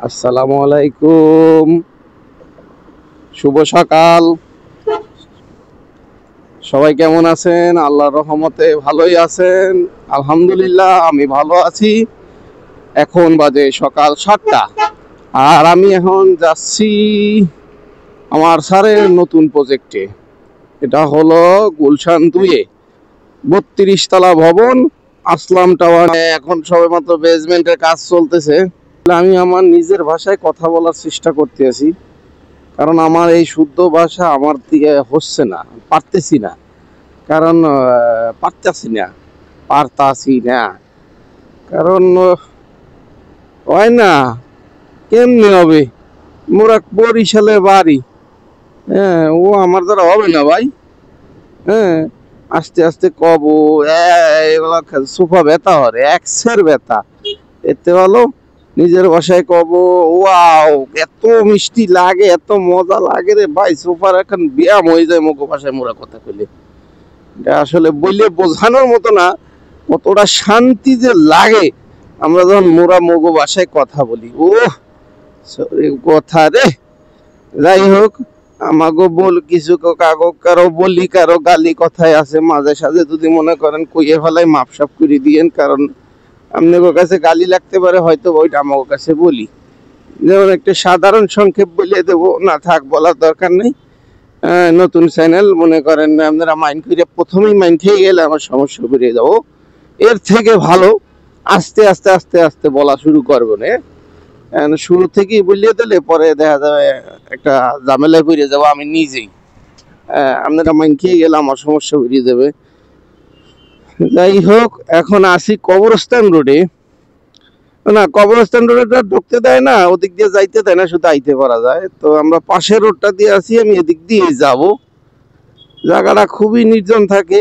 আসসালামু আলাইকুম, শুভ সকাল। সবাই কেমন আছেন? আল্লাহর রহমতে ভালোই আছেন। আলহামদুলিল্লাহ আমি ভালো আছি। এখন বাজে সকাল 7টা, আর আমি এখন যাচ্ছি আমার স্যারের নতুন প্রজেক্টে। এটা হলো গুলশান 2-এ 32 তলা ভবন, আসলাম টাওয়ার। এখন সবেমাত্র বেসমেন্টের কাজ চলতেছে। আমি আমার নিজের ভাষায় কথা বলার চেষ্টা করতেছি, কারণ আমার এই শুদ্ধ ভাষা আমার দিকে হচ্ছে না, পারতেছি না। কারণ পারতাছি না কারণ হয় না। কেমনে হবে? মোরা বরিশালে বাড়ি, হ্যাঁ, ও আমার দ্বারা হবে না ভাই। হ্যাঁ, আস্তে আস্তে কব এগুলা সোফা ব্যথা হরে, এক্সের ব্যথা। এতে ভালো নিজের বাসায় কব, ওয়াও এত মিষ্টি লাগে, এত মজা লাগে রে ভাই। সোফার এখন ব্যায়াম হয়ে যায় মুখ ভাষায় মোরা কথা কইলে। এটা আসলে বললে বোঝানোর মতো না, কতটা শান্তি যে লাগে আমরা যখন মোরা মুখ ভাষায় কথা বলি। ও কথা রে। যাই হোক, আমাগো বল কিছু কারো বলি, কারো গালি কথায় আছে মাঝে সাঝে। যদি মনে করেন কইয়ে ফেলাই, মাপসাপ করে দিয়েন, কারণ আপনাদের কাছে গালি লাগতে পারে, হয়তো ওইটা আমার কাছে বলি। যেমন একটা সাধারণ সংক্ষেপ বলে দেবো, না থাক বলার দরকার নেই। নতুন চ্যানেল মনে করেন আপনারা মাইন্ড করে প্রথমেই মাইন্ড খেয়ে গেলে আমার সমস্যা বেরিয়ে যাবো। এর থেকে ভালো আস্তে আস্তে আস্তে আস্তে বলা শুরু করবো না। শুরু থেকেই বলিয়ে দিলে পরে দেখা যাবে একটা ঝামেলায় বেরিয়ে যাবো আমি নিজেই। আপনারা মাইন্ড খেয়ে গেলে আমার সমস্যা বেরিয়ে যাবে। যাই হোক, এখন আসি কবরস্থান রোডে। না, কবরস্থান রোডে ঢুকতে দেয় না, ওদিক দিয়ে যাইতে দেয় না, শুধু আইতে পারা যায়। তো আমরা পাশের রোডটা দিয়ে আসি, আমি এদিক দিয়ে যাব। জায়গাটা খুবই নির্জন থাকে,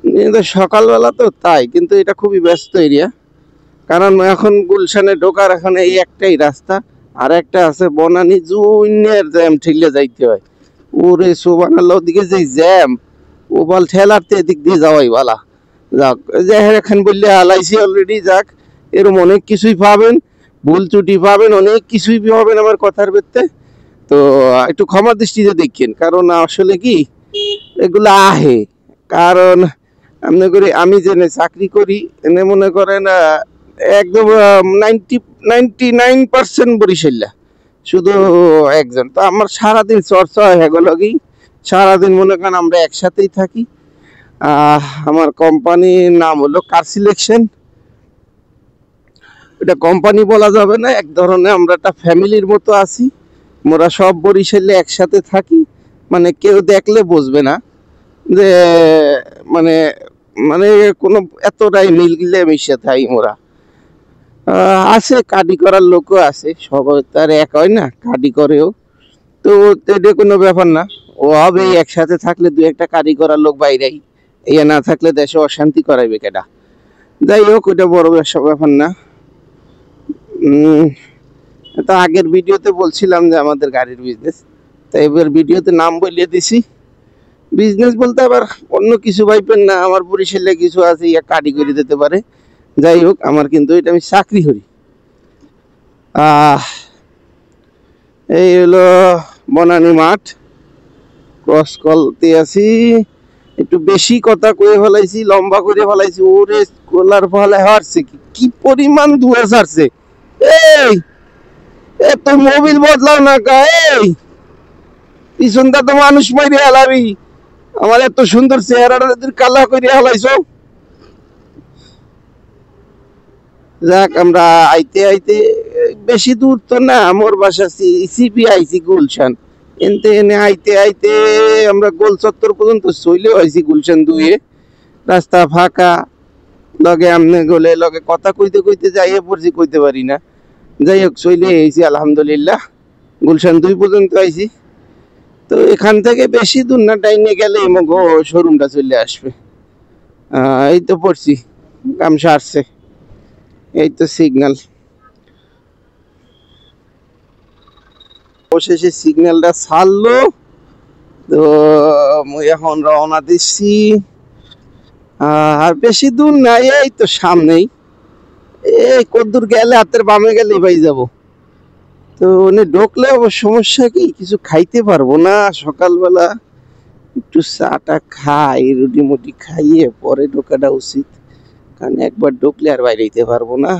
কিন্তু সকালবেলা তো তাই, কিন্তু এটা খুবই ব্যস্ত এরিয়া। কারণ এখন গুলশানে ঢোকার এখন এই একটাই রাস্তা, আর একটা আছে বনানী জুইনের জ্যাম ঠেলে যাইতে হয়। ওরে সুবহানাল্লাহ, ওদিকে যে জ্যাম, ও বল ঠেলাতে এদিক দিয়ে যাওয়াই ভালা। যাক, যে এখন বললে আলাইছি অলরেডি। যাক, এরকম অনেক কিছুই পাবেন, ভুল ত্রুটি পাবেন, অনেক কিছুই পাবেন আমার কথার ভিত্তে। তো একটু ক্ষমা দৃষ্টিতে দেখেন, কারণ আসলে কি এগুলো আহে। কারণ আপনি করে আমি জেনে চাকরি করি, এনে মনে করেন একদম 99% বরিশাল্লা, শুধু একজন। তো আমার সারাদিন চর্চা হয়ে গেল কি, সারাদিন মনে করেন আমরা একসাথেই থাকি। আমার কোম্পানির নাম হলো কার সিলেকশন। এটা কোম্পানি বলা যাবে না, এক ধরনের আমরা একটা ফ্যামিলির মতো আছি। মোরা সব বরিশালে একসাথে থাকি, মানে কেউ দেখলে বুঝবে না যে মানে মানে কোনো এতটাই মিললে মিশে থাকি মোরা। আছে কাডি করার লোকও আছে, সবাই তার এক হয় না, কাডি করেও। তো এটা কোনো ব্যাপার না, ও হবে একসাথে থাকলে দু একটা কাডি করার লোক বাইরেই, এই না থাকলে দেশে অশান্তি করাইবে কেডা। যাই হোক, ওইটা বড় ব্যাপার না। তো আগের ভিডিওতে বলছিলাম যে আমাদের গাড়ির বিজনেস, তো এবার ভিডিওতে নাম বলিয়ে দিছি। বিজনেস বলতে আবার অন্য কিছু ভাইবেন না, আমার বরিশালে কিছু আছে ইয়া কাডি করে দিতে পারে। যাই হোক, আমার কিন্তু এটা আমি চাকরি করি। এই হলো বনানী মাঠ, ক্রস করতে আছি। একটু বেশি কথা কয়ে ফেলাইছি, লম্বা করে ফেলাইছি। ওরে কোলার ফলে হারছে কি পরিমাণ ধুয়ে ছাড়ছে। এই এত মোবিল বদলাও না কা, এই পিছনটা তো মানুষ মাইরে হালাবি। আমার এত সুন্দর চেহারাটা কালা করে হালাইছ। যাক, আমরা আইতে আইতে বেশি দূর তো না, আমার বাসা সিপি আইছি গুলশান। এনতে এনে আইতে আইতে আমরা গোল চত্বর পর্যন্ত চলে আইছি গুলশান 2-এ। রাস্তা ফাঁকা, লগে আমনে গলে লগে কথা কইতে কইতে যাইয়ে পড়ছি, কইতে পারি না। যাই হোক, চলে আইছি আলহামদুলিল্লাহ, গুলশান 2 পর্যন্ত আইছি। তো এখান থেকে বেশি দূর না, ডাইনে গেলে মগো শোরুমটা চলে আসবে। এই তো পড়ছি, কাম সারছে। এই তো সিগন্যাল, অবশেষে সিগন্যালটা ছাড়লো। তো এখন রওনা দিচ্ছি। আর বেশি দূর না, এই তো সামনেই। এই কদ্দূর গেলে হাতের বামে গেলেই পাই যাব। তো উনি ঢুকলে আবার সমস্যা কি, কিছু খাইতে পারবো না সকালবেলা। একটু চাটা খাই, রুটি মুটি খাইয়ে পরে ঢোকাটা উচিত, কারণ একবার ঢুকলে আর বাইরে যেতে পারবো না,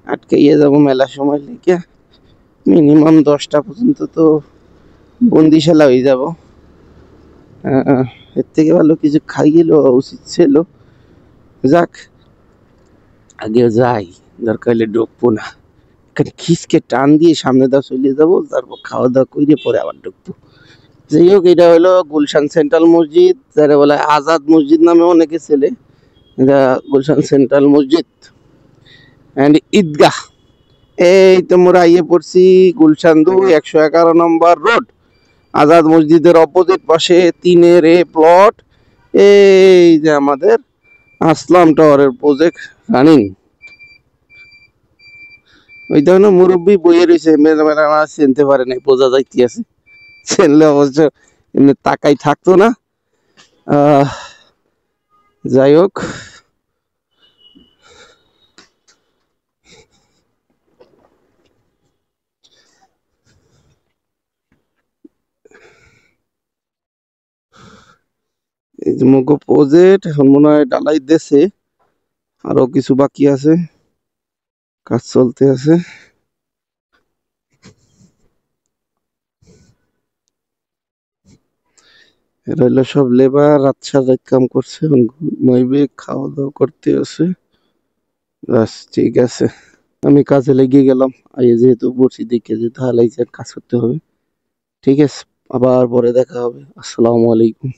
আটকাইয়ে যাবো মেলা সময় লেগে। মিনিমাম 10টা পর্যন্ত তো বন্দিশালা হয়ে যাব। এর থেকে ভালো কিছু খাইয়ে লওয়া উচিত ছিল। যাক, আগে যাই, দরকার হলে ঢুকবো না, এখানে খিসকে টান দিয়ে সামনে দা চলে যাবো, তারপর খাওয়া দাওয়া করে পরে আবার ঢুকবো। যাই হোক, এটা হলো গুলশান সেন্ট্রাল মসজিদ, যারা বলে আজাদ মসজিদ নামে অনেকে ছেলে। এটা গুলশান সেন্ট্রাল মসজিদ অ্যান্ড ঈদগাহ। এই তো মোরা ইয়ে পড়ছি গুলশান 2 111 নম্বর রোড, আজাদ মসজিদের অপোজিট পাশে 3-এর প্লট। এই যে আমাদের আসলাম টাওয়ারের প্রজেক্ট রানিং। ওই ধরনের মুরব্বী বইয়ে রয়েছে, মেয়েরা চিনতে পারে নাই, বোঝা যাইতে আছে। চিনলে অবশ্য এমনি তাকাই থাকতো না। আহ যাই হোক, এই যে মুগো প্রজেক্ট এখন মনে হয় ডালাই দেশে, আরো কিছু বাকি আছে, কাজ চলতে আছে। এরা হলো সব লেবার, রাত সারাত কাম করছে, এখন ঘুমাইবে, খাওয়া দাওয়া করতে আছে। বাস ঠিক আছে, আমি কাজে লেগে গেলাম। আজ যেহেতু বসি দেখে যে তাহলে কাজ করতে হবে। ঠিক আছে, আবার পরে দেখা হবে। আসসালামু আলাইকুম।